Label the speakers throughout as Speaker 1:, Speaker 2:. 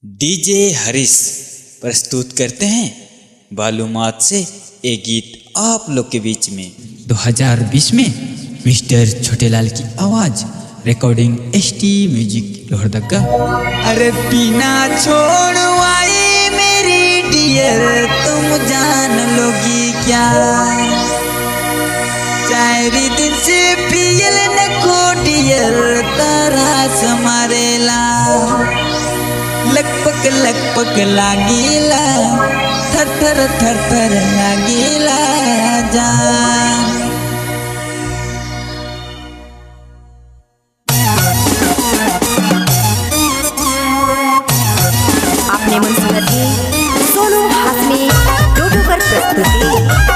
Speaker 1: DJ Harish प्रस्तुत करते हैं बालूमात से एक गीत आप लोग के बीच में 2020 में मिस्टर छोटेलाल की आवाज रिकॉर्डिंग एसटी म्यूजिक लोहरदगा।
Speaker 2: अरे पीना छोड़वाई मेरी डियर तुम जान लोगी क्या, 4 दिन से पियल न को डियर तरस मारेला, लगपक लागीला, थर थर लागीला जान।
Speaker 3: आपने मुनसिबत सोनू हासमी टोटो पर प्रस्तुति।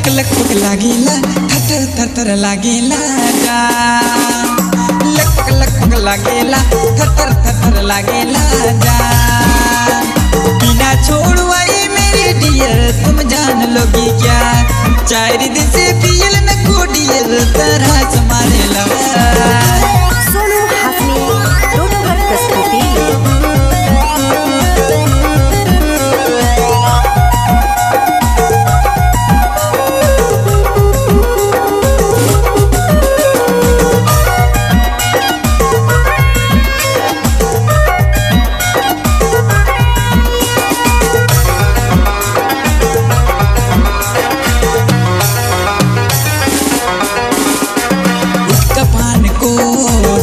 Speaker 3: लगपक लागीला, थर थर लागीला जान, लगपक लागीला, थर थर लागीला जान। बिना छोड़वाई मेरी डियर तुम जान लोगी क्या, 4 दिन से पियल न को डियर तरह मारेला। सोनू हासमी टोटो पर प्रस्तुति।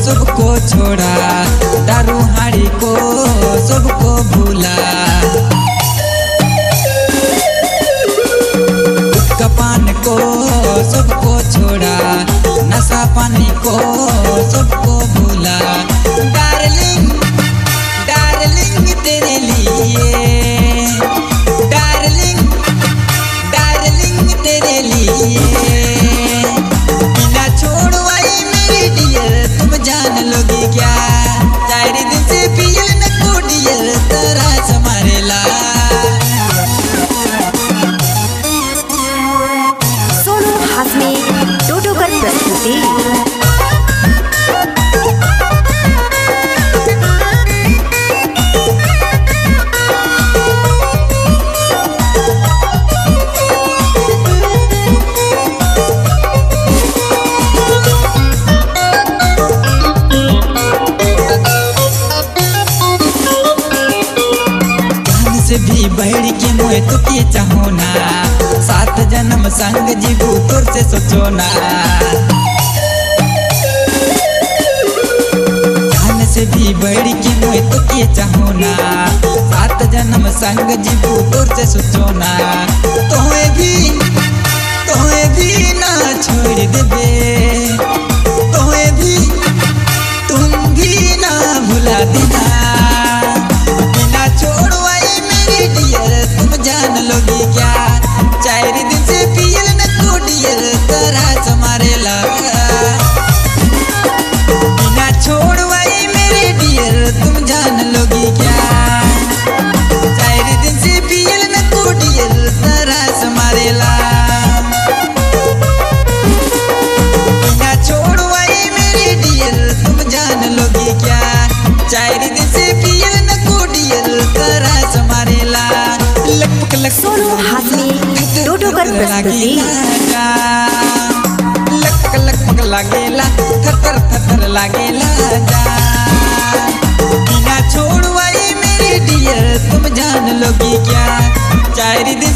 Speaker 2: सबको छोड़ा, दारू हाड़ी को सबको भूला, गुटखा पान को सबको छोड़ा, नशा पानी को सबको भूला। डार्लिंग डार्लिंग तेरे लिए, डार्लिंग डार्लिंग तेरे लिए, बिना छोड़वाई मेरी डियर तुम जान लोगी क्या, 4 दिन से पियल न को डियर तरह मारेला।
Speaker 3: सोनू हासमी टोटो पर प्रस्तुति।
Speaker 2: भी बढ़ के मोए तो के चाहो ना, 7 जन्म संग जीवू तोर से सोचो ना, जान से भी बढ़ के मोए तो के चाहो ना, 7 जन्म संग जीवू तोर से सोचो ना। तोहे भी ना छोड़ देबे, तोहे भी तुम भी ना भुला देना, बिना छोड़वाई मेरी डियर तुम जान लोगी क्या, 4 दिन से पियल न को डियर तरह मारेला। बिना छोड़वाई मेरी डियर तुम जान लोगी क्या, 4 दिन से पियल न को डियर तरह मारेला। बिना छोड़वाई मेरी डियर तुम जान लोगी क्या, 4 दिन से पियल न को डियर तरह मारेला। लगपक
Speaker 3: सोनू हासमी टोटो पर प्रस्तुति।
Speaker 2: लगपक लागेला, थर लागेला जान। बिना छोड़वाई मेरी डियर तुम जान लोगी क्या, 4 दिन